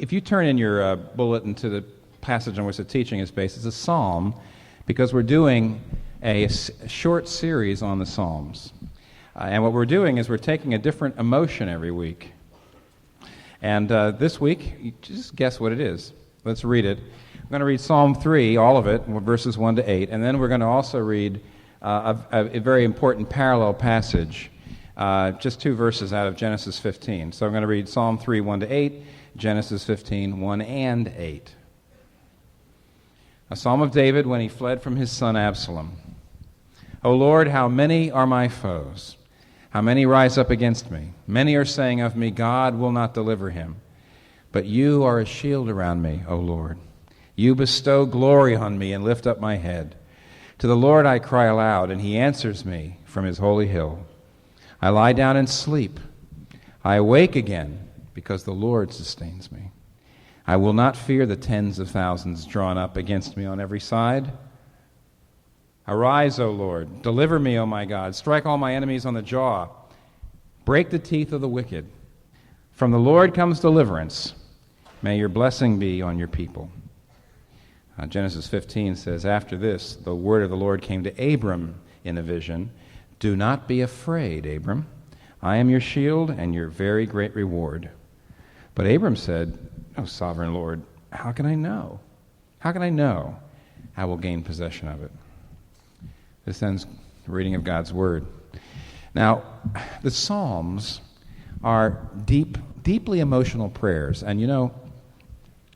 If you turn in your bulletin to the passage on which the teaching is based, it's a psalm because we're doing a short series on the Psalms. And what we're doing is we're taking a different emotion every week. And this week, you just guess what it is. Let's read it. I'm going to read Psalm 3, all of it, verses 1 to 8, and then we're going to also read a very important parallel passage, just 2 verses out of Genesis 15. So I'm going to read Psalm 3, 1 to 8, Genesis 15, 1 and 8. A psalm of David when he fled from his son Absalom. O Lord, how many are my foes? How many rise up against me? Many are saying of me, God will not deliver him. But you are a shield around me, O Lord. You bestow glory on me and lift up my head. To the Lord I cry aloud, and he answers me from his holy hill. I lie down and sleep. I awake again, because the Lord sustains me. I will not fear the tens of thousands drawn up against me on every side. Arise, O Lord. Deliver me, O my God. Strike all my enemies on the jaw. Break the teeth of the wicked. From the Lord comes deliverance. May your blessing be on your people. Genesis 15 says, after this, the word of the Lord came to Abram in a vision. Do not be afraid, Abram. I am your shield and your very great reward. But Abram said, O sovereign Lord, how can I know? How can I know I will gain possession of it? This ends the reading of God's word. Now, the Psalms are deeply emotional prayers. And you know,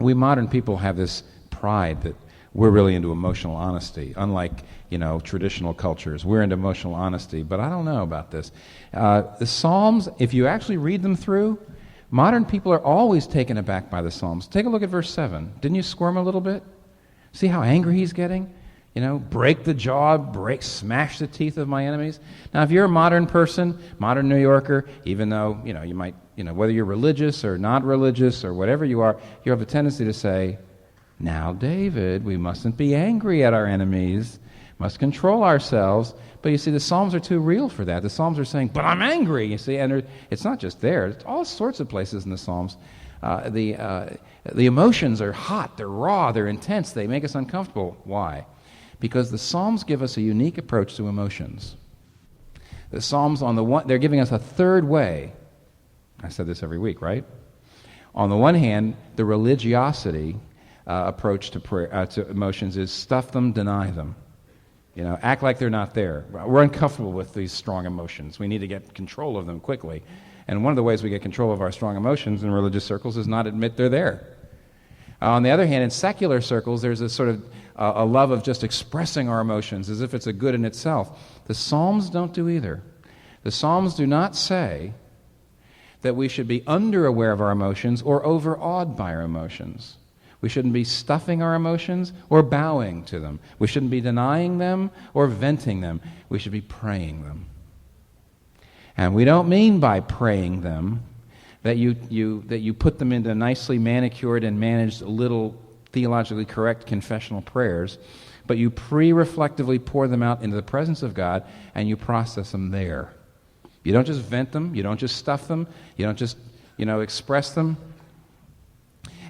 we modern people have this pride that we're really into emotional honesty, unlike, traditional cultures. We're into emotional honesty, but I don't know about this. The Psalms, if you actually read them through, modern people are always taken aback by the Psalms. Take a look at verse 7. Didn't you squirm a little bit? See how angry he's getting? Break the jaw, smash the teeth of my enemies. Now, if you're a modern person, modern New Yorker, even though, you might, whether you're religious or not religious or whatever you are, you have a tendency to say, now, David, we mustn't be angry at our enemies, must control ourselves. But you see, the Psalms are too real for that. The Psalms are saying, but I'm angry, you see, and it's not just there. It's all sorts of places in the Psalms. The emotions are hot, they're raw, they're intense, they make us uncomfortable. Why? Because the Psalms give us a unique approach to emotions. The Psalms, they're giving us a third way. I said this every week, right? On the one hand, the religiosity approach to prayer, to emotions is stuff them, deny them. Act like they're not there. We're uncomfortable with these strong emotions. We need to get control of them quickly. And one of the ways we get control of our strong emotions in religious circles is not admit they're there. On the other hand, in secular circles, there's a sort of a love of just expressing our emotions as if it's a good in itself. The Psalms don't do either. The Psalms do not say that we should be under-aware of our emotions or overawed by our emotions. We shouldn't be stuffing our emotions or bowing to them. We shouldn't be denying them or venting them. We should be praying them. And we don't mean by praying them that you put them into nicely manicured and managed little theologically correct confessional prayers, but you pre-reflectively pour them out into the presence of God and you process them there. You don't just vent them, you don't just stuff them, you don't just, express them.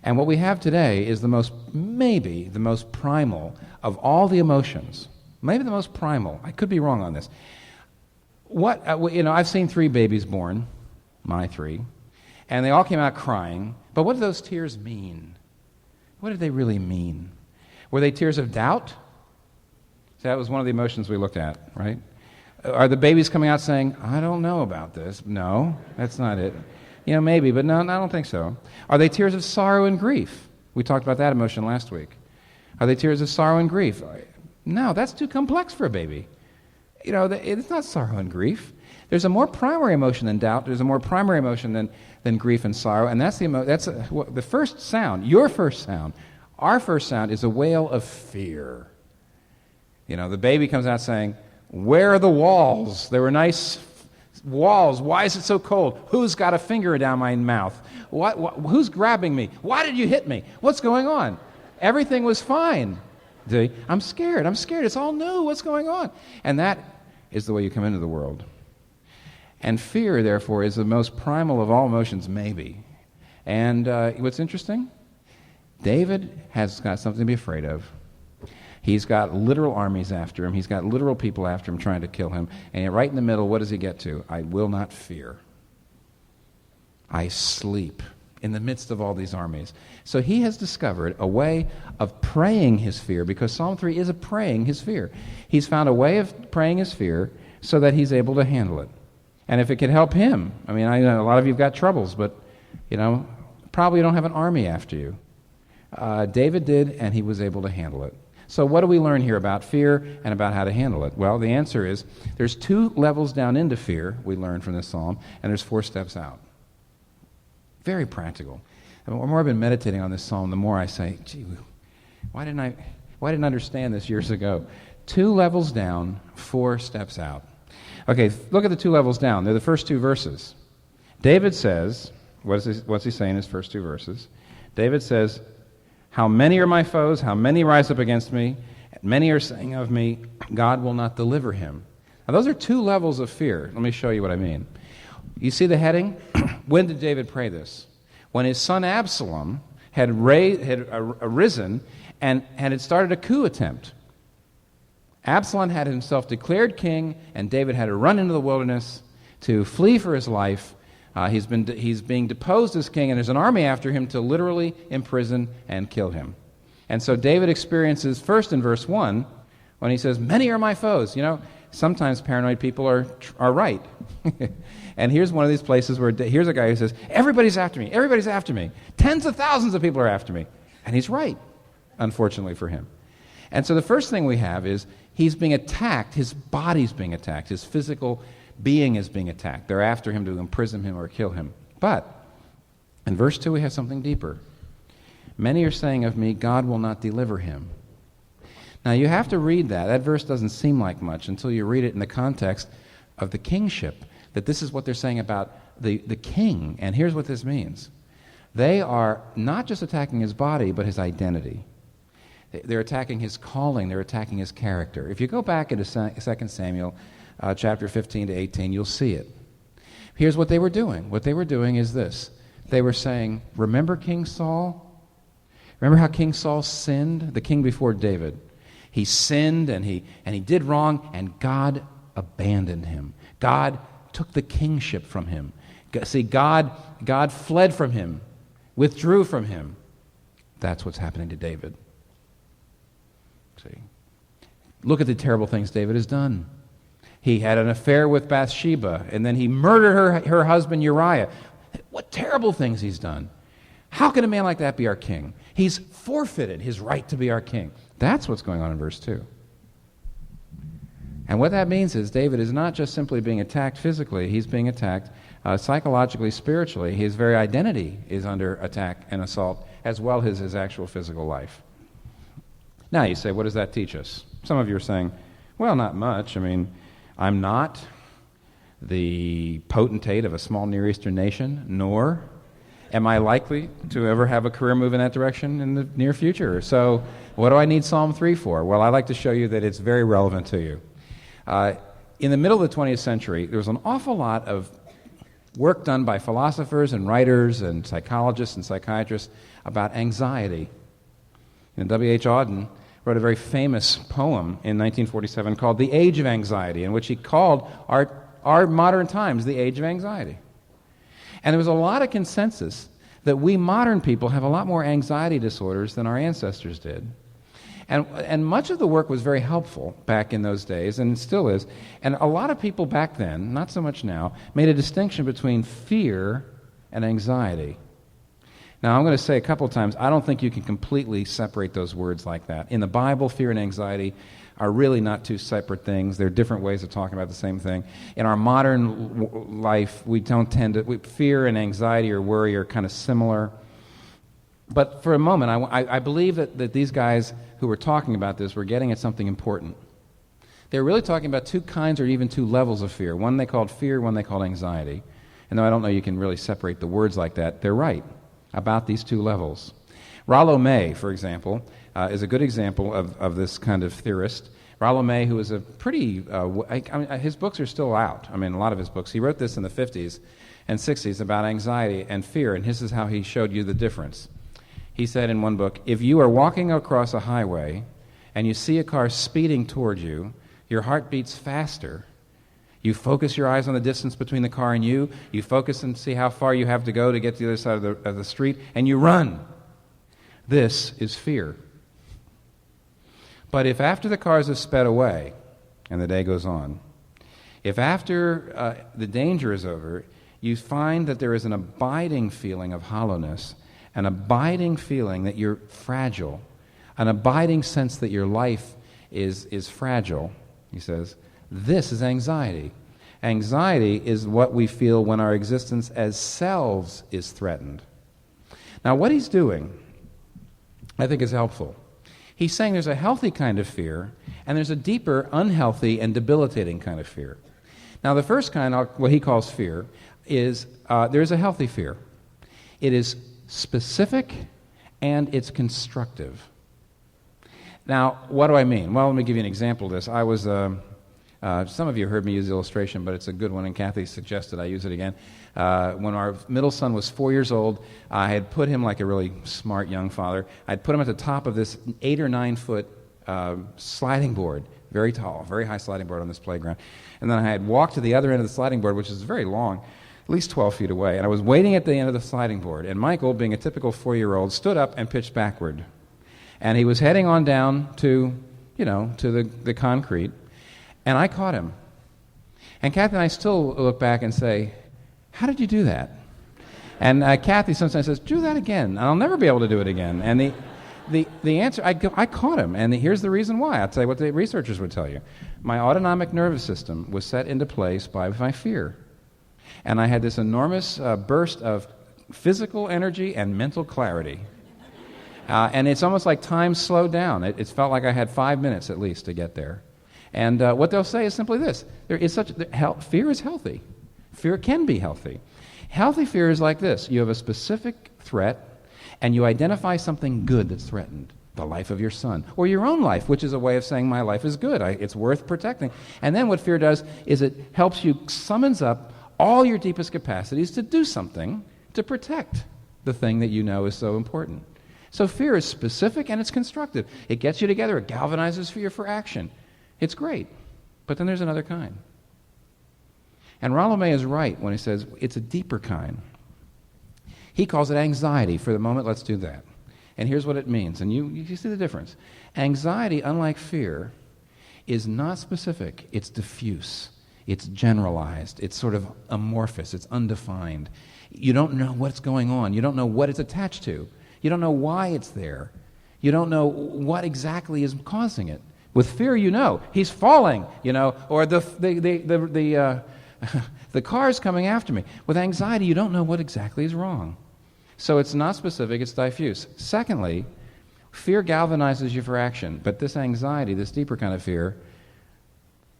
And what we have today is maybe the most primal of all the emotions. Maybe the most primal. I could be wrong on this. I've seen 3 babies born, my 3, and they all came out crying. But what do those tears mean? What did they really mean? Were they tears of doubt? So that was one of the emotions we looked at, right? Are the babies coming out saying, I don't know about this? No, that's not it. Maybe, but no, I don't think so. Are they tears of sorrow and grief? We talked about that emotion last week. Are they tears of sorrow and grief? No, that's too complex for a baby. It's not sorrow and grief. There's a more primary emotion than doubt. There's a more primary emotion than grief and sorrow, and that's the first sound, your first sound. Our first sound is a wail of fear. The baby comes out saying, where are the walls? There were nice walls. Why is it so cold? Who's got a finger down my mouth? Who's grabbing me? Why did you hit me? What's going on? Everything was fine. I'm scared. It's all new. What's going on? And that is the way you come into the world. And fear, therefore, is the most primal of all emotions, maybe. And what's interesting? David has got something to be afraid of. He's got literal armies after him. He's got literal people after him trying to kill him. And right in the middle, what does he get to? I will not fear. I sleep in the midst of all these armies. So he has discovered a way of praying his fear, because Psalm 3 is a praying his fear. He's found a way of praying his fear so that he's able to handle it. And if it could help him, I mean, I know a lot of you have got troubles, but, probably you don't have an army after you. David did, and he was able to handle it. So what do we learn here about fear and about how to handle it? Well, the answer is there's 2 levels down into fear we learn from this psalm, and there's 4 steps out. Very practical. And the more I've been meditating on this psalm, the more I say, gee, why didn't I understand this years ago? 2 levels down, 4 steps out. Okay, look at the 2 levels down. They're the first 2 verses. David says, what's he saying in his first 2 verses? David says, how many are my foes? How many rise up against me? Many are saying of me, God will not deliver him. Now, those are 2 levels of fear. Let me show you what I mean. You see the heading? When did David pray this? When his son Absalom had arisen and had started a coup attempt. Absalom had himself declared king, and David had to run into the wilderness to flee for his life. He's being deposed as king, and there's an army after him to literally imprison and kill him. And so David experiences first in verse 1 when he says, many are my foes. Sometimes paranoid people are right. And here's one of these places where here's a guy who says, everybody's after me, everybody's after me. Tens of thousands of people are after me. And he's right, unfortunately for him. And so the first thing we have is he's being attacked, his body's being attacked, his physical being is being attacked. They're after him to imprison him or kill him. But in verse 2 we have something deeper. Many are saying of me, God will not deliver him. Now you have to read that. That verse doesn't seem like much until you read it in the context of the kingship, that this is what they're saying about the king. And here's what this means. They are not just attacking his body, but his identity. They're attacking his calling. They're attacking his character. If you go back into 2 Samuel chapter 15 to 18, you'll see it. Here's what they were doing. What they were doing is this. They were saying, remember King Saul? Remember how King Saul sinned? The king before David. He sinned and he did wrong, and God abandoned him. God took the kingship from him. See, God fled from him, withdrew from him. That's what's happening to David. See, look at the terrible things David has done. He had an affair with Bathsheba, and then he murdered her husband Uriah. What terrible things he's done. How can a man like that be our king? He's forfeited his right to be our king. That's what's going on in verse 2. And what that means is David is not just simply being attacked physically, he's being attacked psychologically, spiritually. His very identity is under attack and assault, as well as his actual physical life. Now you say, what does that teach us? Some of you are saying, well, not much. I mean, I'm not the potentate of a small Near Eastern nation, nor am I likely to ever have a career move in that direction in the near future. So what do I need Psalm 3 for? Well, I'd like to show you that it's very relevant to you. In the middle of the 20th century, there was an awful lot of work done by philosophers and writers and psychologists and psychiatrists about anxiety. And W.H. Auden wrote a very famous poem in 1947 called The Age of Anxiety, in which he called our modern times the age of anxiety. And there was a lot of consensus that we modern people have a lot more anxiety disorders than our ancestors did. And much of the work was very helpful back in those days, and it still is. And a lot of people back then, not so much now, made a distinction between fear and anxiety. Now, I'm going to say a couple of times, I don't think you can completely separate those words like that. In the Bible, fear and anxiety are really not two separate things. They're different ways of talking about the same thing. In our modern life, we don't tend to... fear and anxiety or worry are kind of similar. But for a moment, I believe that these guys who were talking about this were getting at something important. They were really talking about two kinds or even two levels of fear. One they called fear, one they called anxiety. And though I don't know you can really separate the words like that, they're right about these two levels. Rollo May, for example, is a good example of this kind of theorist. Rollo May, who was a pretty... his books are still out. I mean, a lot of his books. He wrote this in the 50s, and 60s about anxiety and fear, and this is how he showed you the difference. He said in one book, if you are walking across a highway and you see a car speeding toward you, your heart beats faster. You focus your eyes on the distance between the car and you focus and see how far you have to go to get to the other side of the street, and you run. This is fear. But if after the cars have sped away and the day goes on, if after the danger is over, you find that there is an abiding feeling of hollowness, an abiding feeling that you're fragile, an abiding sense that your life is fragile, he says, this is anxiety. Anxiety is what we feel when our existence as selves is threatened. Now, what he's doing, I think, is helpful. He's saying there's a healthy kind of fear, and there's a deeper, unhealthy, and debilitating kind of fear. Now, the first kind, what he calls fear, is there's a healthy fear. It is specific and it's constructive. Now, what do I mean? Well, let me give you an example of this. I was, some of you heard me use the illustration, but it's a good one, and Kathy suggested I use it again. When our middle son was 4 years old, I had put him, like a really smart young father, I'd put him at the top of this 8 or 9 foot sliding board, very tall, very high sliding board on this playground. And then I had walked to the other end of the sliding board, which is very long, at least 12 feet away, and I was waiting at the end of the sliding board, and Michael, being a typical 4-year-old, stood up and pitched backward. And he was heading on down to the concrete, and I caught him. And Kathy and I still look back and say, how did you do that? And Kathy sometimes says, do that again, and I'll never be able to do it again. And the answer, I caught him, and here's the reason why. I'll tell you what the researchers would tell you. My autonomic nervous system was set into place by my fear. And I had this enormous burst of physical energy and mental clarity. And it's almost like time slowed down. It felt like I had 5 minutes at least to get there. And what they'll say is simply this. Fear is healthy. Fear can be healthy. Healthy fear is like this. You have a specific threat, and you identify something good that's threatened. The life of your son, or your own life, which is a way of saying my life is good. It's worth protecting. And then what fear does is it helps you, summons up all your deepest capacities to do something to protect the thing that you know is so important. So fear is specific and it's constructive. It gets you together. It galvanizes you for action. It's great. But then there's another kind. And Rollo May is right when he says it's a deeper kind. He calls it anxiety. For the moment, let's do that. And here's what it means. And you see the difference. Anxiety, unlike fear, is not specific. It's diffuse. It's generalized. It's sort of amorphous. It's undefined. You don't know what's going on. You don't know what it's attached to. You don't know why it's there. You don't know what exactly is causing it. With fear, you know he's falling, or the car's coming after me. With anxiety, you don't know what exactly is wrong. So it's not specific. It's diffuse. Secondly, fear galvanizes you for action, but this anxiety, this deeper kind of fear,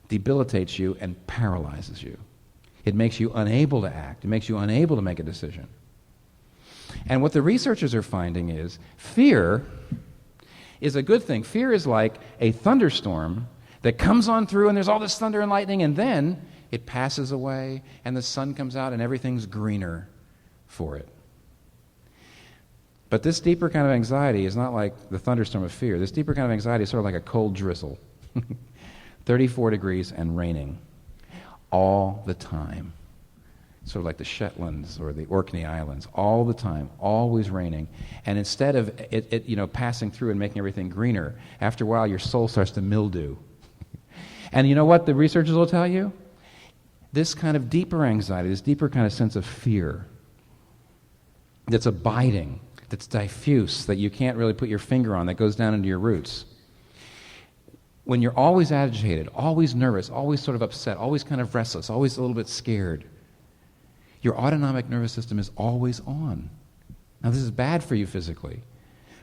debilitates you and paralyzes you. It makes you unable to act. It makes you unable to make a decision. And what the researchers are finding is fear is a good thing. Fear is like a thunderstorm that comes on through and there's all this thunder and lightning, and then it passes away and the sun comes out and everything's greener for it. But this deeper kind of anxiety is not like the thunderstorm of fear. This deeper kind of anxiety is sort of like a cold drizzle. 34 degrees and raining all the time. Sort of like the Shetlands or the Orkney Islands, all the time, always raining. And instead of it passing through and making everything greener, after a while your soul starts to mildew. And you know what the researchers will tell you? This kind of deeper anxiety, this deeper kind of sense of fear that's abiding, that's diffuse, that you can't really put your finger on, that goes down into your roots. When you're always agitated, always nervous, always sort of upset, always kind of restless, always a little bit scared, your autonomic nervous system is always on. Now, this is bad for you physically,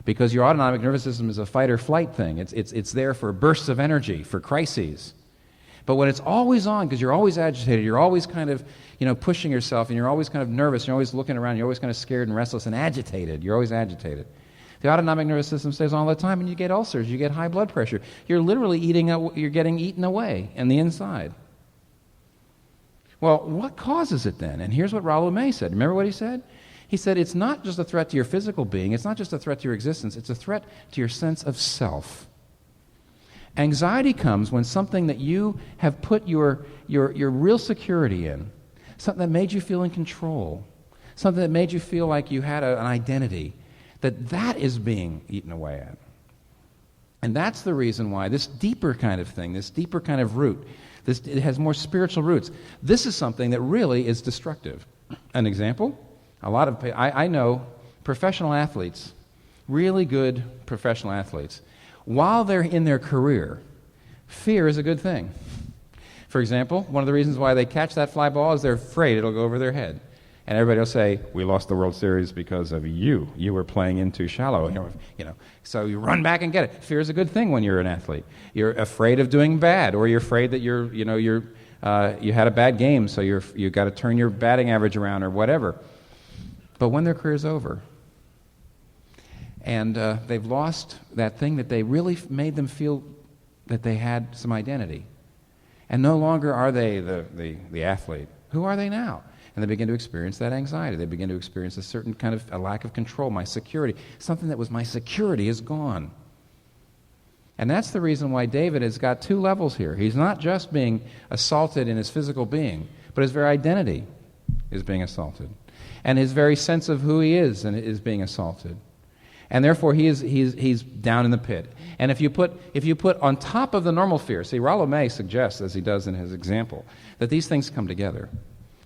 because your autonomic nervous system is a fight-or-flight thing. It's there for bursts of energy, for crises. But when it's always on, because you're always agitated, you're always kind of pushing yourself, and you're always kind of nervous, you're always looking around, you're always kind of scared and restless and agitated. You're always agitated. The autonomic nervous system stays on all the time, and you get ulcers, you get high blood pressure. You're literally you're getting eaten away in the inside. Well, what causes it then? And here's what Rollo May said. Remember what he said? He said, it's not just a threat to your physical being, it's not just a threat to your existence, it's a threat to your sense of self. Anxiety comes when something that you have put your real security in, something that made you feel in control, something that made you feel like you had an identity, that is being eaten away at. And that's the reason why this deeper kind of thing, this deeper kind of root, it has more spiritual roots. This is something that really is destructive. An example, I know professional athletes, really good professional athletes, while they're in their career, fear is a good thing. For example, one of the reasons why they catch that fly ball is they're afraid it'll go over their head. And everybody will say, we lost the World Series because of you. You were playing in too shallow. So you run back and get it. Fear is a good thing when you're an athlete. You're afraid of doing bad, or you're afraid that you had a bad game, so you got to turn your batting average around or whatever. But when their career's over, and they've lost that thing that they really made them feel that they had some identity, and no longer are they the athlete. Who are they now? And they begin to experience that anxiety. They begin to experience a certain kind of a lack of control. My security, something that was my security is gone. And that's the reason why David has got two levels here. He's not just being assaulted in his physical being, but his very identity is being assaulted. And his very sense of who he is being assaulted. And therefore he's down in the pit. And if you put on top of the normal fear, see, Rollo May suggests, as he does in his example, that these things come together.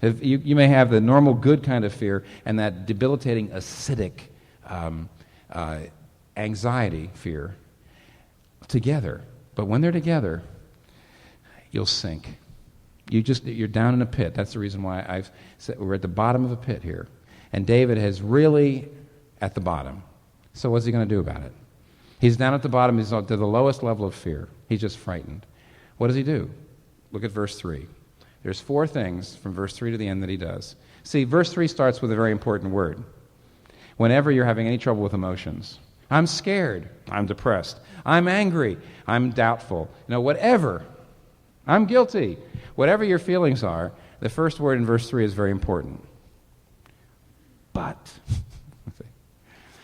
If you may have the normal good kind of fear and that debilitating acidic anxiety fear together. But when they're together, you'll sink. You're down in a pit. That's the reason why I've said we're at the bottom of a pit here. And David is really at the bottom. So what's he going to do about it? He's down at the bottom. He's to the lowest level of fear. He's just frightened. What does he do? Look at verse 3. There's 4 things from verse 3 to the end that he does. See, verse 3 starts with a very important word. Whenever you're having any trouble with emotions, I'm scared, I'm depressed, I'm angry, I'm doubtful, whatever, I'm guilty, whatever your feelings are, the first word in verse 3 is very important. But.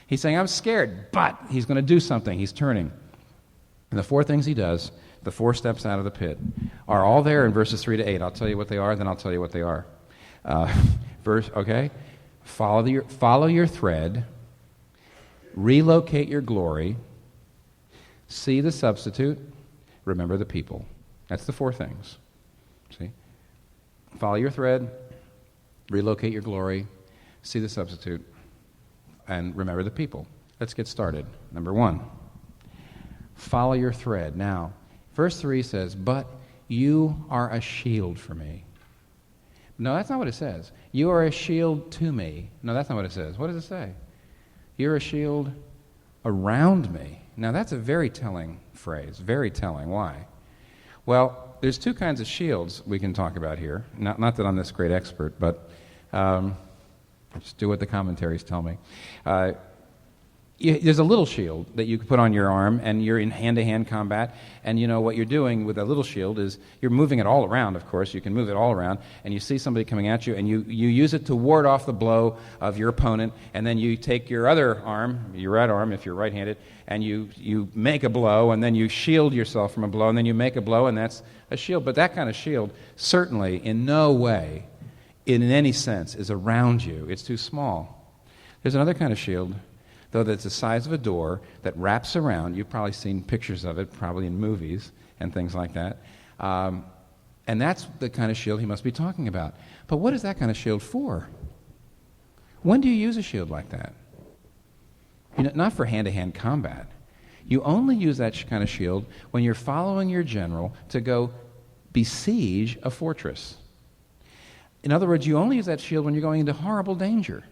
He's saying, I'm scared, but he's going to do something. He's turning. And the 4 things he does, the 4 steps out of the pit, are all there in verses 3 to 8. I'll tell you what they are, then I'll tell you what they are. Follow your thread, relocate your glory, see the substitute, remember the people. That's the 4 things. See? Follow your thread, relocate your glory, see the substitute, and remember the people. Let's get started. Number 1, follow your thread. Now, verse 3 says, but you are a shield for me. No, that's not what it says. You are a shield to me. No, that's not what it says. What does it say? You're a shield around me. Now, that's a very telling phrase. Very telling. Why? Well, there's 2 kinds of shields we can talk about here. Not that I'm this great expert, but just do what the commentaries tell me. There's a little shield that you can put on your arm, and you're in hand-to-hand combat, and what you're doing with that little shield is you're moving it all around, of course. You can move it all around, and you see somebody coming at you, and you use it to ward off the blow of your opponent, and then you take your other arm, your right arm if you're right-handed, and you make a blow, and then you shield yourself from a blow, and then you make a blow, and that's a shield. But that kind of shield certainly in no way, in any sense, is around you. It's too small. There's another kind of shield, though, that's the size of a door that wraps around. You've probably seen pictures of it, probably in movies and things like that. And that's the kind of shield he must be talking about. But what is that kind of shield for? When do you use a shield like that? Not for hand-to-hand combat. You only use that kind of shield when you're following your general to go besiege a fortress. In other words, you only use that shield when you're going into horrible danger.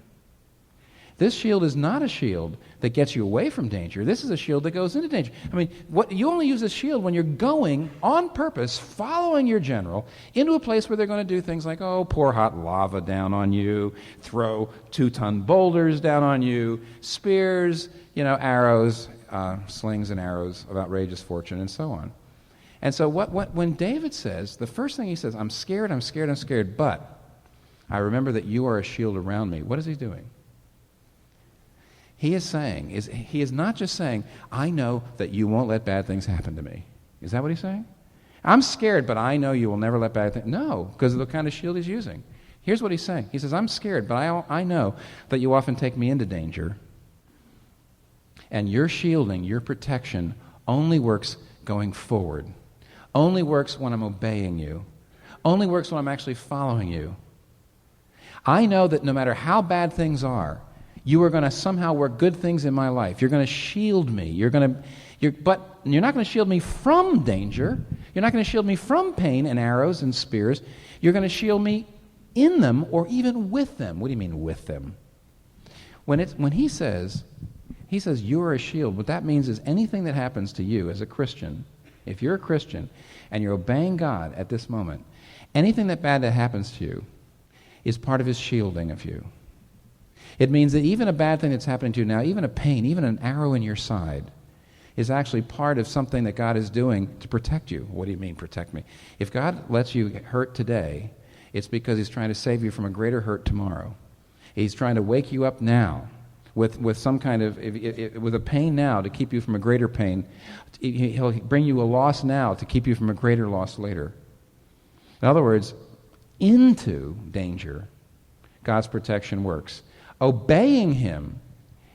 This shield is not a shield that gets you away from danger. This is a shield that goes into danger. You only use this shield when you're going on purpose, following your general, into a place where they're going to do things like, pour hot lava down on you, throw 2-ton boulders down on you, spears, arrows, slings and arrows of outrageous fortune, and so on. And so when David says, the first thing he says, I'm scared, but I remember that you are a shield around me. What is he doing? He is not just saying, I know that you won't let bad things happen to me. Is that what he's saying? I'm scared, but I know you will never let bad things. No, because of the kind of shield he's using. Here's what he's saying. He says, I'm scared, but I know that you often take me into danger. And your shielding, your protection, only works going forward. Only works when I'm obeying you. Only works when I'm actually following you. I know that no matter how bad things are, you are going to somehow work good things in my life. You're going to shield me. But you're not going to shield me from danger. You're not going to shield me from pain and arrows and spears. You're going to shield me in them or even with them. What do you mean with them? When he says you're a shield, what that means is anything that happens to you as a Christian, if you're a Christian and you're obeying God at this moment, anything bad that happens to you is part of his shielding of you. It means that even a bad thing that's happening to you now, even a pain, even an arrow in your side, is actually part of something that God is doing to protect you. What do you mean, protect me? If God lets you hurt today, it's because he's trying to save you from a greater hurt tomorrow. He's trying to wake you up now with some kind of, with a pain now to keep you from a greater pain. He'll bring you a loss now to keep you from a greater loss later. In other words, into danger, God's protection works. Obeying him,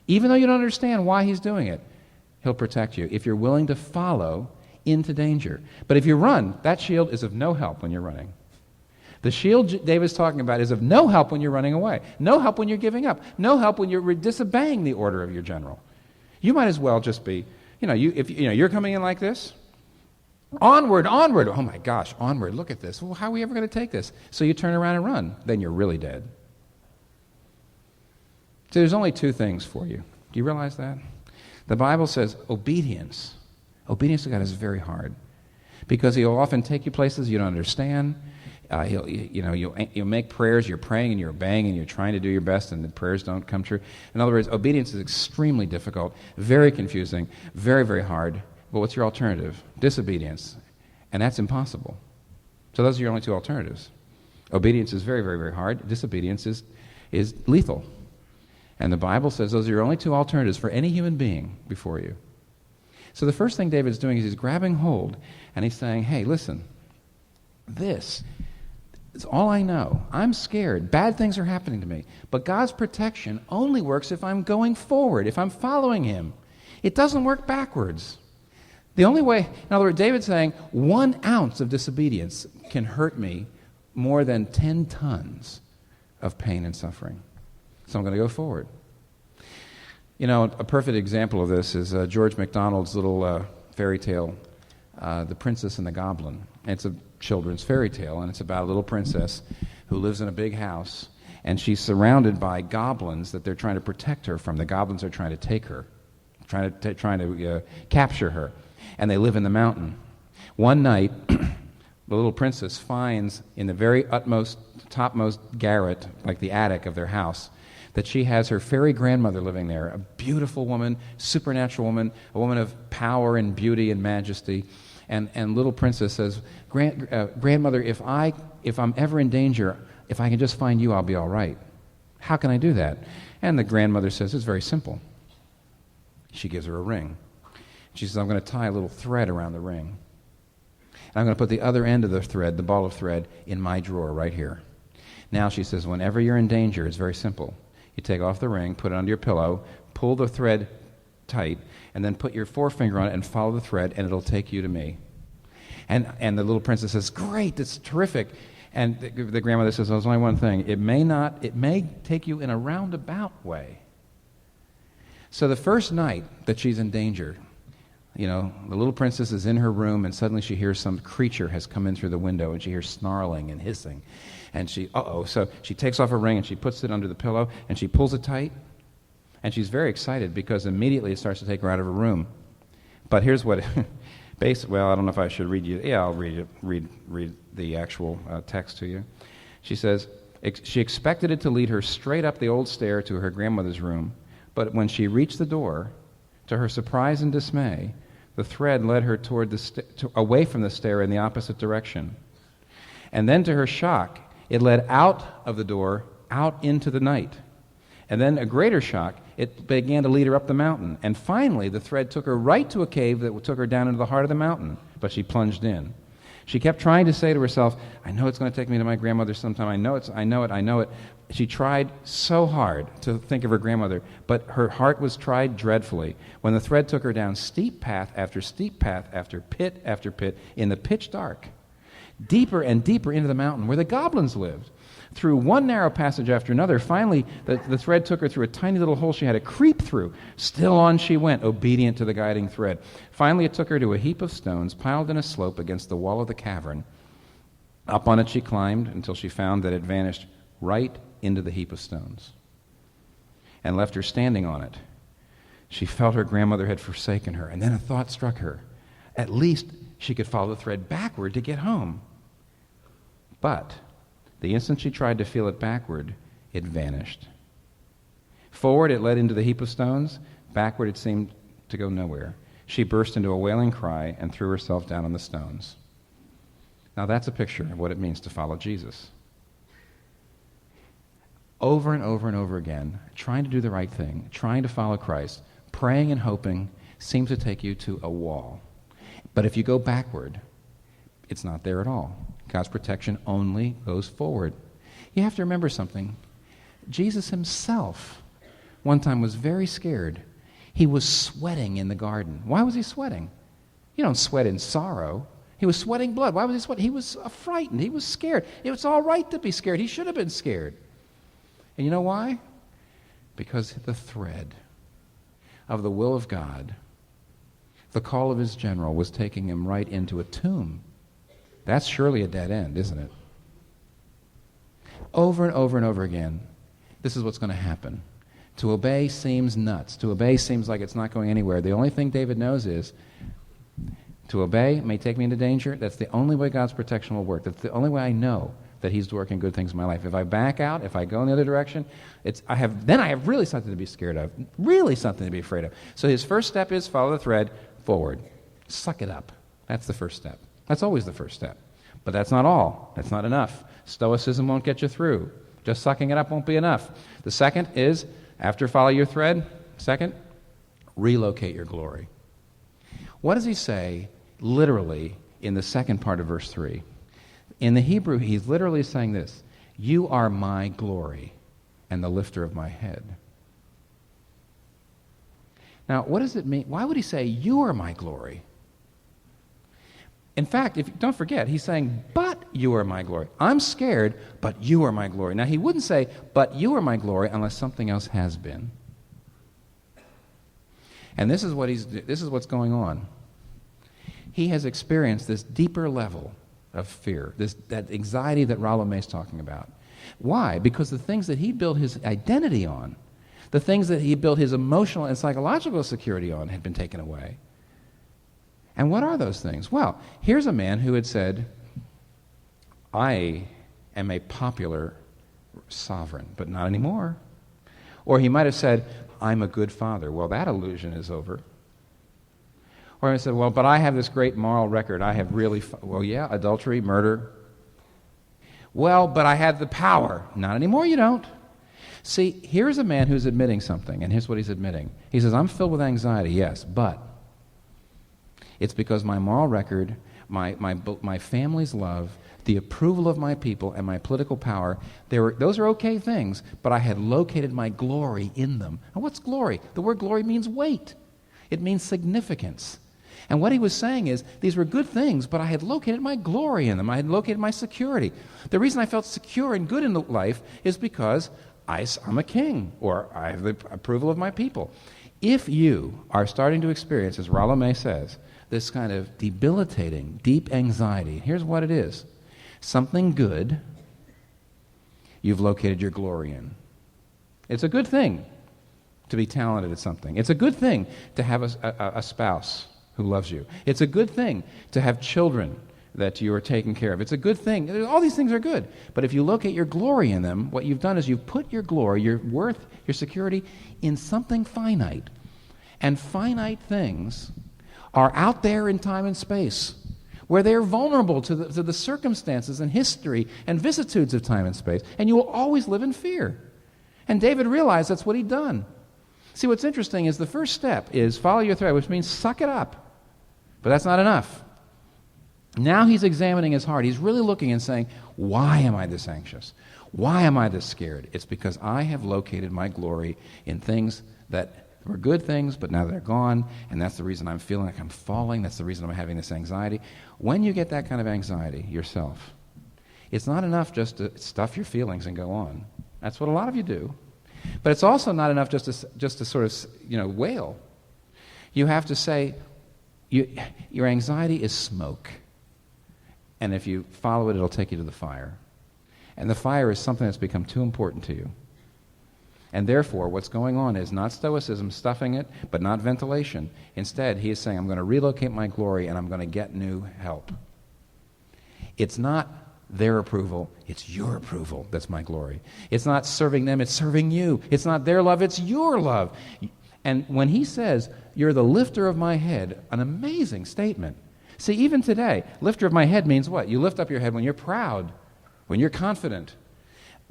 even though you don't understand why he's doing it, he'll protect you if you're willing to follow into danger. But if you run, that shield is of no help when you're running. The shield David's talking about is of no help when you're running away, no help when you're giving up, no help when you're disobeying the order of your general. You might as well just be, if you're coming in like this, onward, onward. Oh my gosh, onward, look at this. Well, how are we ever going to take this? So you turn around and run. Then you're really dead. So there's only two things for you. Do you realize that? The Bible says obedience. Obedience to God is very hard because he'll often take you places you don't understand. You'll make prayers. You're praying and you're obeying and you're trying to do your best, and the prayers don't come true. In other words, obedience is extremely difficult, very confusing, very, very hard. But what's your alternative? Disobedience, and that's impossible. So those are your only two alternatives. Obedience is very, very, very hard. Disobedience is lethal. And the Bible says those are your only two alternatives for any human being before you. So the first thing David's doing is he's grabbing hold and he's saying, hey, listen, this is all I know. I'm scared. Bad things are happening to me. But God's protection only works if I'm going forward, if I'm following him. It doesn't work backwards. The only way, in other words, David's saying 1 ounce of disobedience can hurt me more than 10 tons of pain and suffering. So I'm going to go forward. A perfect example of this is George MacDonald's little fairy tale, The Princess and the Goblin. And it's a children's fairy tale, and it's about a little princess who lives in a big house, and she's surrounded by goblins that they're trying to protect her from. The goblins are trying to take her, trying to capture her, and they live in the mountain. One night, the little princess finds in the very topmost garret, like the attic of their house, that she has her fairy grandmother living there, a beautiful woman, supernatural woman, a woman of power and beauty and majesty. And little princess says, Grandmother, if I'm ever in danger, if I can just find you, I'll be all right. How can I do that? And the grandmother says, it's very simple. She gives her a ring. She says, I'm going to tie a little thread around the ring. And I'm going to put the other end of the thread, the ball of thread, in my drawer right here. Now, she says, whenever you're in danger, it's very simple. You take off the ring, put it under your pillow, pull the thread tight, and then put your forefinger on it and follow the thread, and it'll take you to me. And the little princess says, great, that's terrific. And the grandmother says, there's only one thing. It may take you in a roundabout way. So the first night that she's in danger, the little princess is in her room, and suddenly she hears some creature has come in through the window, and she hears snarling and hissing. And so she takes off her ring, and she puts it under the pillow, and she pulls it tight. And she's very excited because immediately it starts to take her out of her room. But here's what, I don't know if I should read you. Yeah, I'll read the actual text to you. She says, she expected it to lead her straight up the old stair to her grandmother's room, but when she reached the door, to her surprise and dismay, the thread led her toward away from the stair in the opposite direction. And then, to her shock, it led out of the door, out into the night. And then, a greater shock, it began to lead her up the mountain. And finally, the thread took her right to a cave that took her down into the heart of the mountain, but she plunged in. She kept trying to say to herself, I know it's going to take me to my grandmother sometime. I know it. She tried so hard to think of her grandmother, but her heart was tried dreadfully when the thread took her down steep path after pit in the pitch dark, deeper and deeper into the mountain where the goblins lived. Through one narrow passage after another, finally the thread took her through a tiny little hole she had to creep through. Still on she went, obedient to the guiding thread. Finally it took her to a heap of stones piled in a slope against the wall of the cavern. Up on it she climbed until she found that it vanished right into the heap of stones and left her standing on it. She felt her grandmother had forsaken her, and then a thought struck her. At least she could follow the thread backward to get home. But the instant she tried to feel it backward, it vanished. Forward, it led into the heap of stones. Backward, it seemed to go nowhere. She burst into a wailing cry and threw herself down on the stones. Now that's a picture of what it means to follow Jesus. Over and over and over again, trying to do the right thing, trying to follow Christ, praying and hoping seems to take you to a wall. But if you go backward, it's not there at all. God's protection only goes forward. You have to remember something. Jesus himself one time was very scared. He was sweating in the garden. Why was he sweating? You don't sweat in sorrow. He was sweating blood. Why was he sweating? He was frightened. He was scared. It was all right to be scared. He should have been scared. And you know why? Because the thread of the will of God, the call of his general, was taking him right into a tomb. That's surely a dead end, isn't it? Over and over and over again, this is what's going to happen. To obey seems nuts. To obey seems like it's not going anywhere. The only thing David knows is to obey may take me into danger. That's the only way God's protection will work. That's the only way I know that he's working good things in my life. If I back out, if I go in the other direction, I have really something to be scared of, really something to be afraid of. So his first step is follow the thread forward. Suck it up. That's the first step. That's always the first step. But that's not all. That's not enough. Stoicism won't get you through. Just sucking it up won't be enough. The second is, after follow your thread, second, relocate your glory. What does he say literally in the second part of verse 3? In the Hebrew, he's literally saying this: you are my glory and the lifter of my head. Now, what does it mean? Why would he say, you are my glory? In fact, don't forget, he's saying, but you are my glory. I'm scared, but you are my glory. Now, he wouldn't say, but you are my glory, unless something else has been. And this is what's going on. He has experienced this deeper level of fear, that anxiety that Rollo May's talking about. Why? Because the things that he built his identity on, the things that he built his emotional and psychological security on, had been taken away. And what are those things? Well, here's a man who had said, I am a popular sovereign, but not anymore. Or he might have said, I'm a good father. Well, that illusion is over. Or he said, well, but I have this great moral record. I have really, adultery, murder. Well, but I had the power. Not anymore, you don't. See, here's a man who's admitting something, and here's what he's admitting. He says, I'm filled with anxiety, yes, but it's because my moral record, my family's love, the approval of my people, and my political power, those are okay things, but I had located my glory in them. And what's glory? The word glory means weight. It means significance. And what he was saying is, these were good things, but I had located my glory in them. I had located my security. The reason I felt secure and good in life is because I'm a king, or I have the approval of my people. If you are starting to experience, as Rollo May says, this kind of debilitating, deep anxiety, here's what it is. Something good you've located your glory in. It's a good thing to be talented at something. It's a good thing to have a spouse who loves you. It's a good thing to have children that you are taking care of. It's a good thing. All these things are good. But if you locate your glory in them, what you've done is you've put your glory, your worth, your security in something finite. And finite things are out there in time and space, where they're vulnerable to the circumstances and history and vicissitudes of time and space, and you will always live in fear. And David realized that's what he'd done. See, what's interesting is the first step is follow your thread, which means suck it up. But that's not enough. Now he's examining his heart. He's really looking and saying, why am I this anxious? Why am I this scared? It's because I have located my glory in things that were good things, but now they're gone, and that's the reason I'm feeling like I'm falling. That's the reason I'm having this anxiety. When you get that kind of anxiety yourself, it's not enough just to stuff your feelings and go on. That's what a lot of you do. But it's also not enough just to sort of, wail. You have to say, your anxiety is smoke. And if you follow it, it'll take you to the fire. And the fire is something that's become too important to you. And therefore, what's going on is not stoicism, stuffing it, but not ventilation. Instead, he is saying, I'm going to relocate my glory and I'm going to get new help. It's not their approval, it's your approval that's my glory. It's not serving them, it's serving you. It's not their love, it's your love. And when he says, you're the lifter of my head, an amazing statement. See, even today, lifter of my head means what? You lift up your head when you're proud, when you're confident.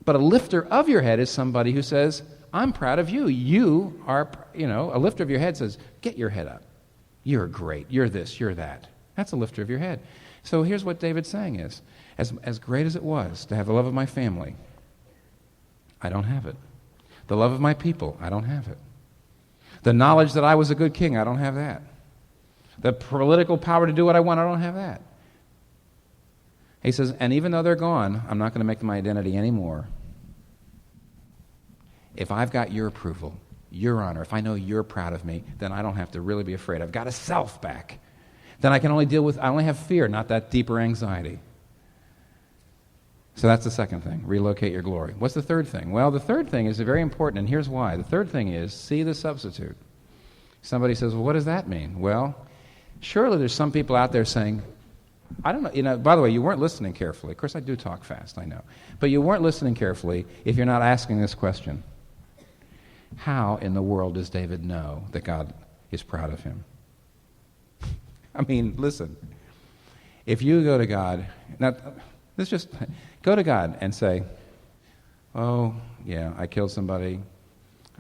But a lifter of your head is somebody who says, I'm proud of you. You are, a lifter of your head says, get your head up. You're great. You're this, you're that. That's a lifter of your head. So here's what David's saying is, as great as it was to have the love of my family, I don't have it. The love of my people, I don't have it. The knowledge that I was a good king, I don't have that. The political power to do what I want, I don't have that. He says, and even though they're gone, I'm not going to make them my identity anymore. If I've got your approval, your honor, if I know you're proud of me, then I don't have to really be afraid. I've got a self back. Then I only have fear, not that deeper anxiety. So that's the second thing, relocate your glory. What's the third thing? Well, the third thing is very important, and here's why. The third thing is, see the substitute. Somebody says, well, what does that mean? Well, surely there's some people out there saying, I don't know, by the way, you weren't listening carefully. Of course, I do talk fast, I know. But you weren't listening carefully if you're not asking this question. How in the world does David know that God is proud of him? I mean, listen. If you go to God, now, let's just go to God and say, oh, yeah, I killed somebody.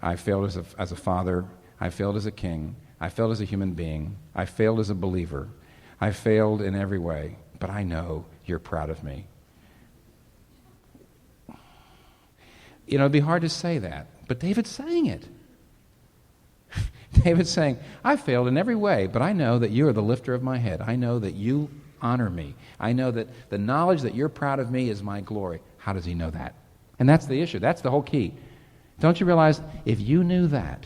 I failed as a father. I failed as a king. I failed as a human being. I failed as a believer. I failed in every way, but I know you're proud of me. It'd be hard to say that, but David's saying it. David's saying, I failed in every way, but I know that you are the lifter of my head. I know that you honor me. I know that the knowledge that you're proud of me is my glory. How does he know that? And that's the issue. That's the whole key. Don't you realize if you knew that,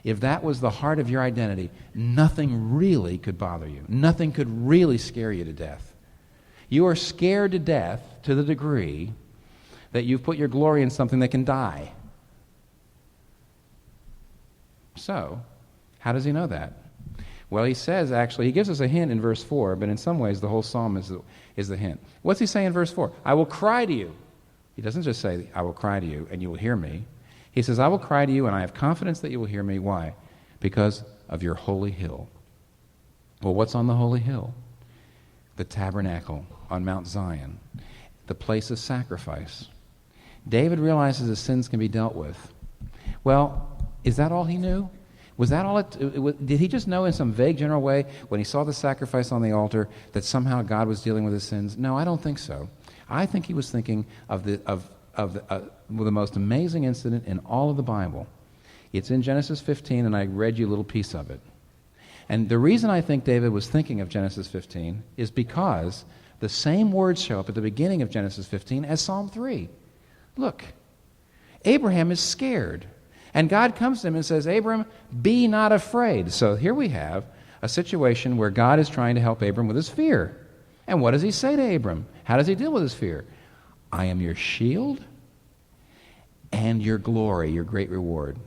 if that was the heart of your identity, nothing really could bother you. Nothing could really scare you to death. You are scared to death to the degree that you've put your glory in something that can die. So, how does he know that? Well, he says, actually, he gives us a hint in verse 4, but in some ways the whole psalm is the hint. What's he saying in verse 4? I will cry to you. He doesn't just say, I will cry to you and you will hear me. He says, I will cry to you, and I have confidence that you will hear me. Why? Because of your holy hill. Well, what's on the holy hill? The tabernacle on Mount Zion, the place of sacrifice. David realizes his sins can be dealt with. Well, is that all he knew? Was that all did he just know in some vague general way when he saw the sacrifice on the altar that somehow God was dealing with his sins? No, I don't think so. I think he was thinking of the most amazing incident in all of the Bible. It's in Genesis 15, and I read you a little piece of it. And the reason I think David was thinking of Genesis 15 is because the same words show up at the beginning of Genesis 15 as Psalm 3. Look, Abraham is scared. And God comes to him and says, Abram, be not afraid. So here we have a situation where God is trying to help Abram with his fear. And what does he say to Abram? How does he deal with his fear? I am your shield and your glory, your great reward.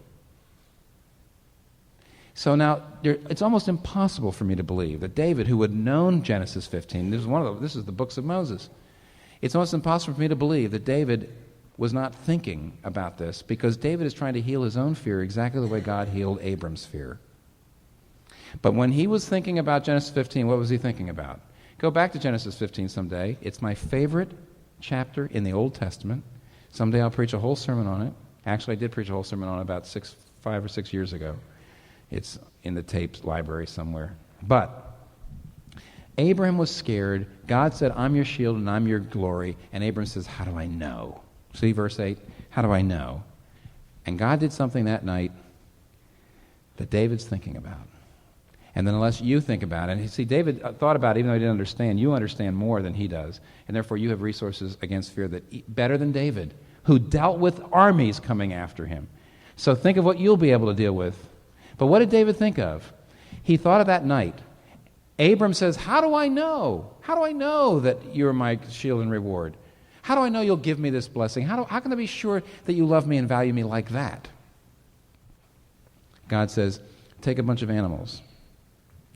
So now, it's almost impossible for me to believe that David, who had known Genesis 15, this is the books of Moses. It's almost impossible for me to believe that David was not thinking about this, because David is trying to heal his own fear exactly the way God healed Abram's fear. But when he was thinking about Genesis 15, what was he thinking about? Go back to Genesis 15 someday. It's my favorite chapter in the Old Testament. Someday I'll preach a whole sermon on it. Actually, I did preach a whole sermon on it about 5 or 6 years ago. It's in the tapes library somewhere. But Abraham was scared. God said, I'm your shield and I'm your glory. And Abraham says, how do I know? See verse 8? How do I know? And God did something that night that David's thinking about. And then unless you think about it, and you see, David thought about it even though he didn't understand. You understand more than he does. And therefore you have resources against fear that better than David, who dealt with armies coming after him. So think of what you'll be able to deal with. But what did David think of? He thought of that night. Abram says, how do I know? How do I know that you're my shield and reward? How do I know you'll give me this blessing? How can I be sure that you love me and value me like that? God says, take a bunch of animals.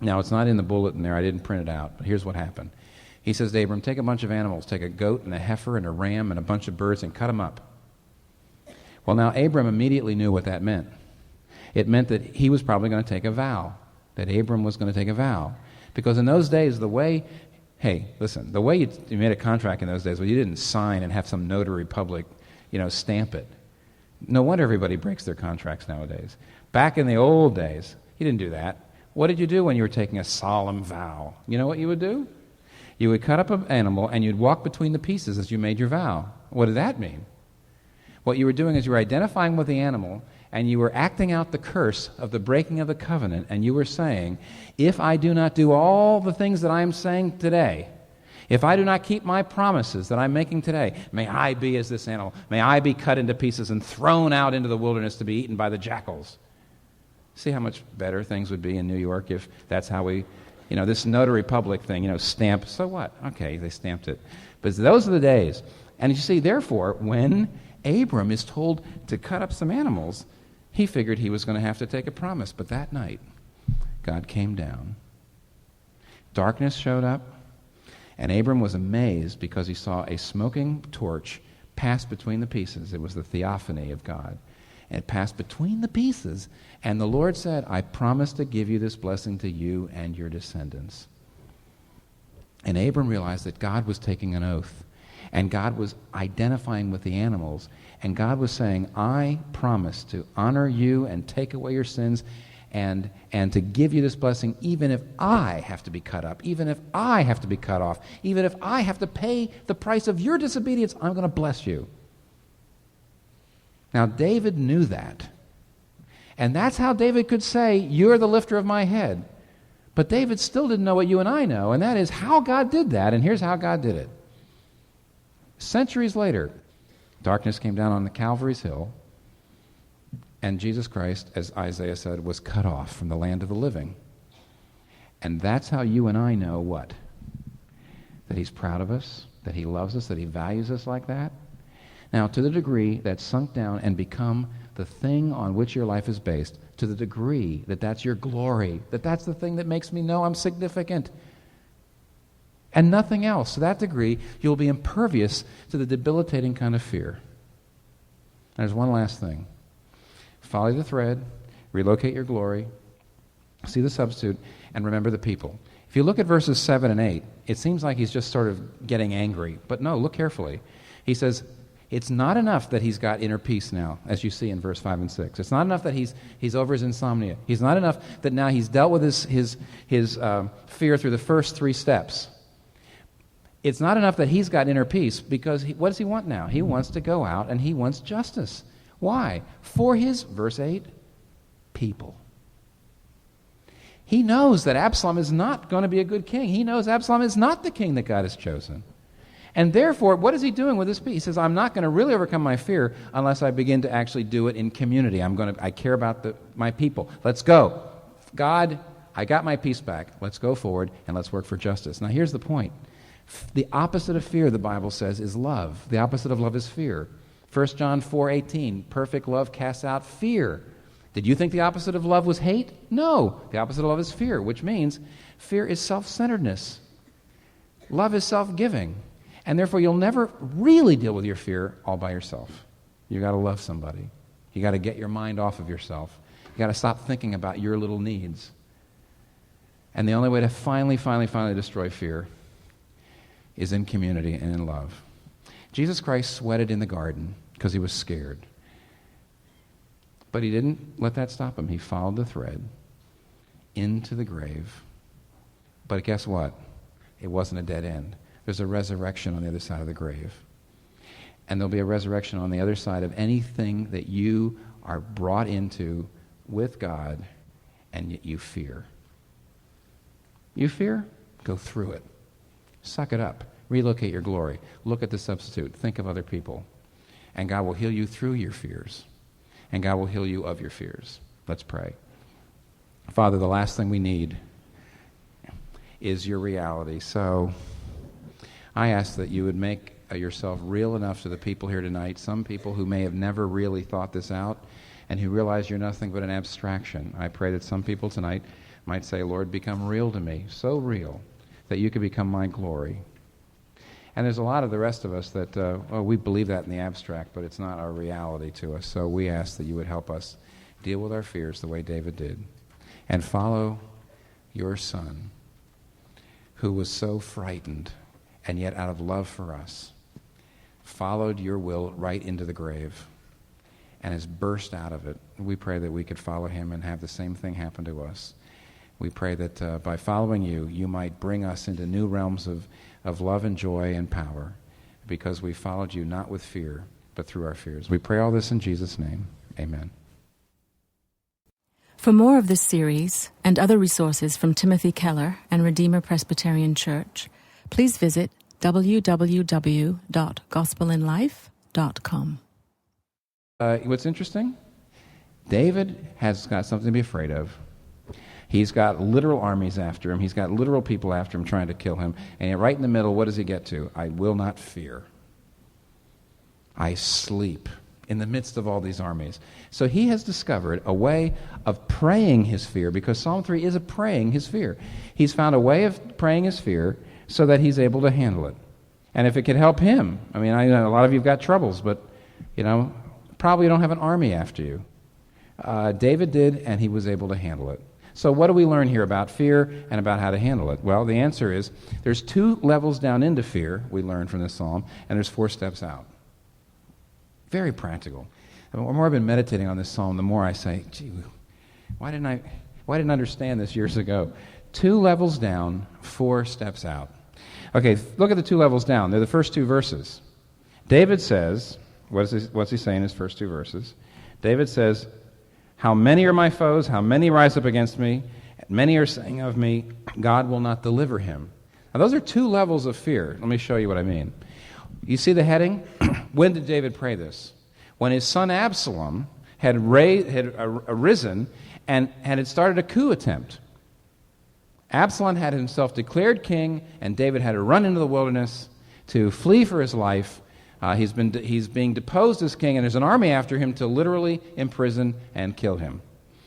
Now, it's not in the bulletin there. I didn't print it out. But here's what happened. He says to Abram, take a bunch of animals. Take a goat and a heifer and a ram and a bunch of birds and cut them up. Well, now, Abram immediately knew what that meant. It meant that he was probably going to take a vow, that Abram was going to take a vow. Because in those days, the way you made a contract in those days, well, you didn't sign and have some notary public, stamp it. No wonder everybody breaks their contracts nowadays. Back in the old days, you didn't do that. What did you do when you were taking a solemn vow? You know what you would do? You would cut up an animal and you'd walk between the pieces as you made your vow. What did that mean? What you were doing is you were identifying with the animal and you were acting out the curse of the breaking of the covenant, and you were saying, if I do not do all the things that I am saying today, if I do not keep my promises that I'm making today, may I be as this animal. May I be cut into pieces and thrown out into the wilderness to be eaten by the jackals. See how much better things would be in New York if that's how we, this notary public thing, stamp. So what? Okay, they stamped it. But those are the days. And you see, therefore, when Abram is told to cut up some animals, he figured he was going to have to take a promise. But that night, God came down. Darkness showed up, and Abram was amazed because he saw a smoking torch pass between the pieces. It was the theophany of God. And it passed between the pieces, and the Lord said, I promise to give you this blessing to you and your descendants. And Abram realized that God was taking an oath, and God was identifying with the animals, and God was saying, I promise to honor you and take away your sins and to give you this blessing even if I have to be cut up, even if I have to be cut off, even if I have to pay the price of your disobedience, I'm going to bless you. Now, David knew that. And that's how David could say, you're the lifter of my head. But David still didn't know what you and I know, and that is how God did that, and here's how God did it. Centuries later, darkness came down on the Calvary's hill, and Jesus Christ, as Isaiah said, was cut off from the land of the living. And that's how you and I know what? That he's proud of us, that he loves us, that he values us like that. Now, to the degree that's sunk down and become the thing on which your life is based, to the degree that that's your glory, that that's the thing that makes me know I'm significant, and nothing else, to that degree, you'll be impervious to the debilitating kind of fear. And there's one last thing. Follow the thread, relocate your glory, see the substitute, and remember the people. If you look at verses 7 and 8, it seems like he's just sort of getting angry. But no, look carefully. He says, it's not enough that he's got inner peace now, as you see in verse 5 and 6. It's not enough that he's over his insomnia. It's not enough that now he's dealt with his fear through the first 3 steps. It's not enough that he's got inner peace, because what does he want now? He wants to go out and he wants justice. Why? For his, verse 8, people. He knows that Absalom is not going to be a good king. He knows Absalom is not the king that God has chosen. And therefore, what is he doing with this peace? He says, I'm not going to really overcome my fear unless I begin to actually do it in community. I care about my people. Let's go. God, I got my peace back. Let's go forward and let's work for justice. Now here's the point. The opposite of fear, the Bible says, is love. The opposite of love is fear. 1 John 4:18, perfect love casts out fear. Did you think the opposite of love was hate? No. The opposite of love is fear, which means fear is self-centeredness. Love is self-giving. And therefore, you'll never really deal with your fear all by yourself. You got to love somebody. You got to get your mind off of yourself. You got to stop thinking about your little needs. And the only way to finally destroy fear is in community and in love. Jesus Christ sweated in the garden because he was scared. But he didn't let that stop him. He followed the thread into the grave. But guess what? It wasn't a dead end. There's a resurrection on the other side of the grave. And there'll be a resurrection on the other side of anything that you are brought into with God and yet you fear. You fear? Go through it. Suck it up. Relocate your glory. Look at the substitute. Think of other people. And God will heal you through your fears. And God will heal you of your fears. Let's pray. Father, the last thing we need is your reality. So I ask that you would make yourself real enough to the people here tonight, some people who may have never really thought this out and who realize you're nothing but an abstraction. I pray that some people tonight might say, Lord, become real to me, so real that you could become my glory. And there's a lot of the rest of us that, we believe that in the abstract, but it's not our reality to us. So we ask that you would help us deal with our fears the way David did and follow your Son, who was so frightened and yet out of love for us, followed your will right into the grave and has burst out of it. We pray that we could follow him and have the same thing happen to us. We pray that by following you, you might bring us into new realms of love and joy and power, because we followed you not with fear, but through our fears. We pray all this in Jesus' name. Amen. For more of this series and other resources from Timothy Keller and Redeemer Presbyterian Church, please visit www.gospelinlife.com. What's interesting? David has got something to be afraid of. He's got literal armies after him. He's got literal people after him trying to kill him. And right in the middle, what does he get to? I will not fear. I sleep in the midst of all these armies. So he has discovered a way of praying his fear, because Psalm 3 is a praying his fear. He's found a way of praying his fear so that he's able to handle it. And if it could help him, I mean, I know a lot of you have got troubles, but, probably you don't have an army after you. David did, and he was able to handle it. So what do we learn here about fear and about how to handle it? Well, the answer is there's 2 levels down into fear we learn from this psalm, and there's 4 steps out. Very practical. The more I've been meditating on this psalm, the more I say, gee, why didn't I understand this years ago? 2 levels down, 4 steps out. Okay, look at the 2 levels down. They're the first 2 verses. David says, what's he saying in his first 2 verses? David says, how many are my foes? How many rise up against me? Many are saying of me, God will not deliver him. Now, those are 2 levels of fear. Let me show you what I mean. You see the heading? When did David pray this? When his son Absalom had arisen and had started a coup attempt. Absalom had himself declared king, and David had to run into the wilderness to flee for his life. He's being deposed as king, and there's an army after him to literally imprison and kill him.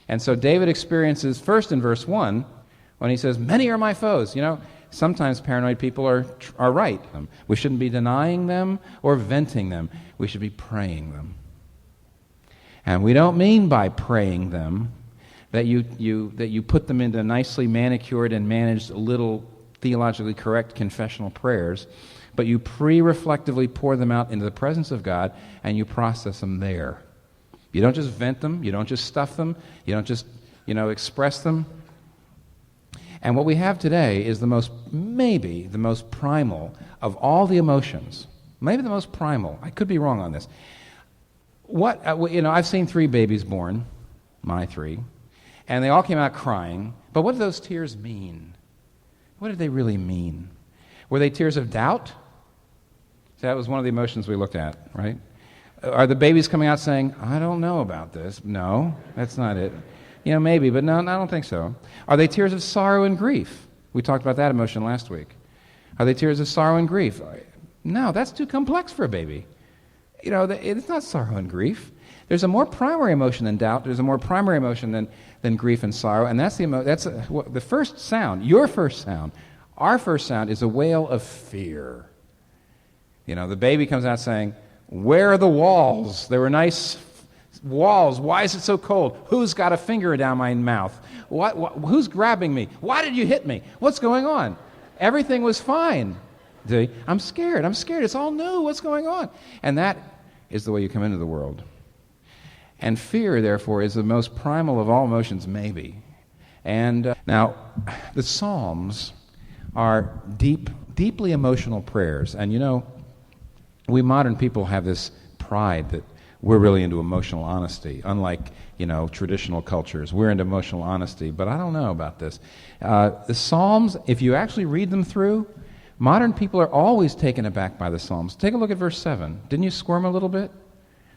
And so David experiences first in verse 1 when he says, many are my foes. Sometimes paranoid people are right. We shouldn't be denying them or venting them. We should be praying them. And we don't mean by praying them that you put them into nicely manicured and managed little theologically correct confessional prayers, but you pre-reflectively pour them out into the presence of God and you process them there. You don't just vent them, you don't just stuff them, you don't just, express them. And what we have today is maybe the most primal of all the emotions. Maybe the most primal. I could be wrong on this. I've seen 3 babies born, my 3, and they all came out crying. But what do those tears mean? What did they really mean? Were they tears of doubt? So that was one of the emotions we looked at, right? Are the babies coming out saying, I don't know about this? No, that's not it. Maybe, but no, I don't think so. Are they tears of sorrow and grief? We talked about that emotion last week. Are they tears of sorrow and grief? No, that's too complex for a baby. It's not sorrow and grief. There's a more primary emotion than doubt. There's a more primary emotion than grief and sorrow, and that's the first sound. Your first sound, our first sound is a wail of fear. The baby comes out saying, where are the walls? There were nice walls. Why is it so cold? Who's got a finger down my mouth? Who's grabbing me? Why did you hit me? What's going on? Everything was fine. See, I'm scared. It's all new. What's going on? And that is the way you come into the world. And fear, therefore, is the most primal of all emotions, maybe. And now, the Psalms are deeply emotional prayers. And you know, we modern people have this pride that we're really into emotional honesty, unlike, traditional cultures. We're into emotional honesty, but I don't know about this. The Psalms, if you actually read them through, modern people are always taken aback by the Psalms. Take a look at verse 7. Didn't you squirm a little bit?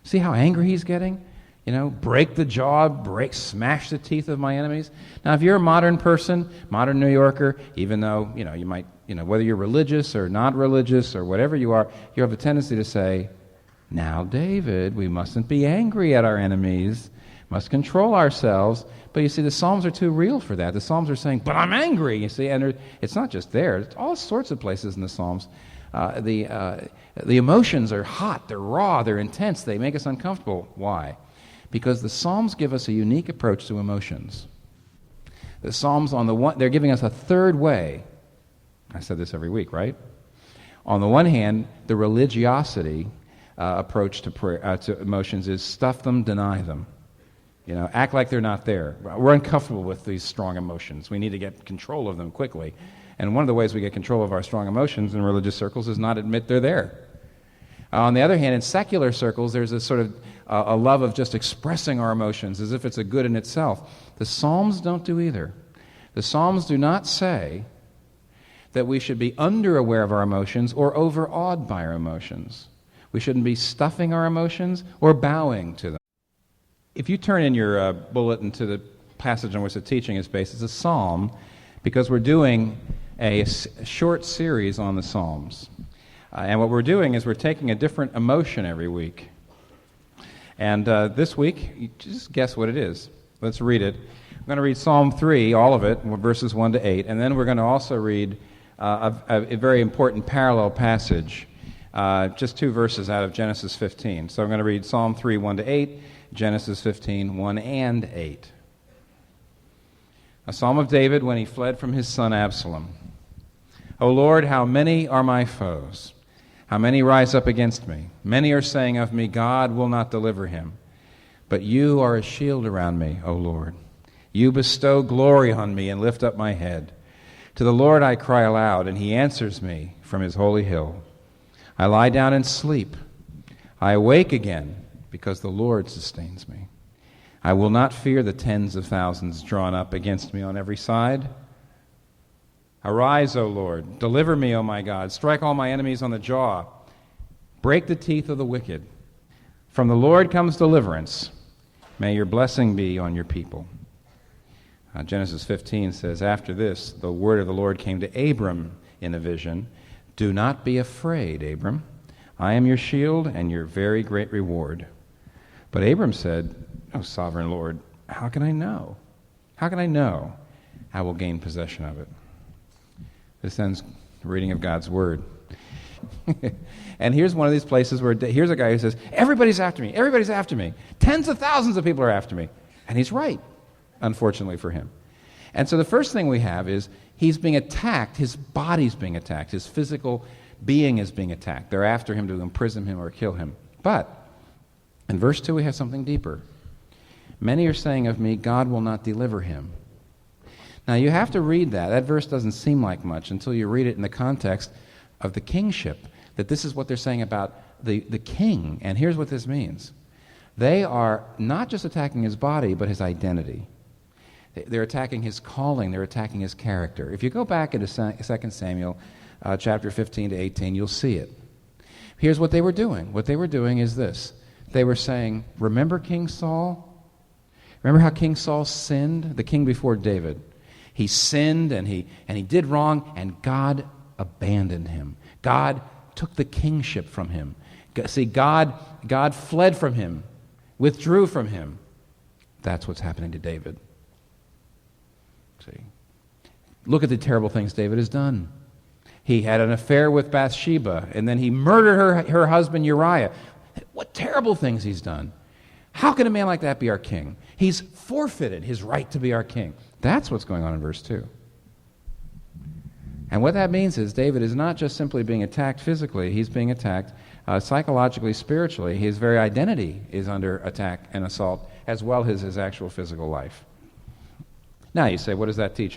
See how angry he's getting? Break the jaw, smash the teeth of my enemies. Now, if you're a modern person, modern New Yorker, even though, you might, whether you're religious or not religious or whatever you are, you have a tendency to say, now, David, we mustn't be angry at our enemies, must control ourselves. But you see, the Psalms are too real for that. The Psalms are saying, but I'm angry, you see, and it's not just there. It's all sorts of places in the Psalms. The emotions are hot, they're raw, they're intense, they make us uncomfortable. Why? Because the Psalms give us a unique approach to emotions. The Psalms, they're giving us a third way. I said this every week, right? On the one hand, the religiosity approach to prayer, to emotions is stuff them, deny them. Act like they're not there. We're uncomfortable with these strong emotions. We need to get control of them quickly. And one of the ways we get control of our strong emotions in religious circles is not admit they're there. On the other hand, in secular circles, there's a sort of a love of just expressing our emotions as if it's a good in itself. The Psalms don't do either. The Psalms do not say that we should be under-aware of our emotions or overawed by our emotions. We shouldn't be stuffing our emotions or bowing to them. If you turn in your bulletin to the passage on which the teaching is based, it's a psalm because we're doing a short series on the Psalms. And what we're doing is we're taking a different emotion every week. And this week, you just guess what it is. Let's read it. I'm going to read Psalm 3, all of it, verses 1 to 8. And then we're going to also read a very important parallel passage, just 2 verses out of Genesis 15. So I'm going to read Psalm 3, 1 to 8, Genesis 15, 1 and 8. A psalm of David when he fled from his son Absalom. O Lord, how many are my foes? How many rise up against me? Many are saying of me, God will not deliver him. But you are a shield around me, O Lord. You bestow glory on me and lift up my head. To the Lord I cry aloud, and he answers me from his holy hill. I lie down and sleep. I awake again, because the Lord sustains me. I will not fear the tens of thousands drawn up against me on every side. Arise, O Lord. Deliver me, O my God. Strike all my enemies on the jaw. Break the teeth of the wicked. From the Lord comes deliverance. May your blessing be on your people. Genesis 15 says, after this, the word of the Lord came to Abram in a vision. Do not be afraid, Abram. I am your shield and your very great reward. But Abram said, O sovereign Lord, how can I know? How can I know I will gain possession of it? This ends the reading of God's word. And here's one of these places where here's a guy who says, everybody's after me, everybody's after me. Tens of thousands of people are after me. And he's right, unfortunately for him. And so the first thing we have is he's being attacked, his body's being attacked, his physical being is being attacked. They're after him to imprison him or kill him. But in verse 2 we have something deeper. Many are saying of me, God will not deliver him. Now you have to read that. That verse doesn't seem like much until you read it in the context of the kingship, that this is what they're saying about the king. And here's what this means. They are not just attacking his body, but his identity. They're attacking his calling. They're attacking his character. If you go back into 2 Samuel chapter 15 to 18, you'll see it. Here's what they were doing. What they were doing is this. They were saying, remember King Saul? Remember how King Saul sinned? The king before David. He sinned and he did wrong, and God abandoned him. God took the kingship from him. See, God fled from him, withdrew from him. That's what's happening to David. See, look at the terrible things David has done. He had an affair with Bathsheba, and then he murdered her husband Uriah. What terrible things he's done. How can a man like that be our king? He's forfeited his right to be our king. That's what's going on in verse 2. And what that means is David is not just simply being attacked physically, he's being attacked psychologically, spiritually. His very identity is under attack and assault, as well as his actual physical life. Now you say, what does that teach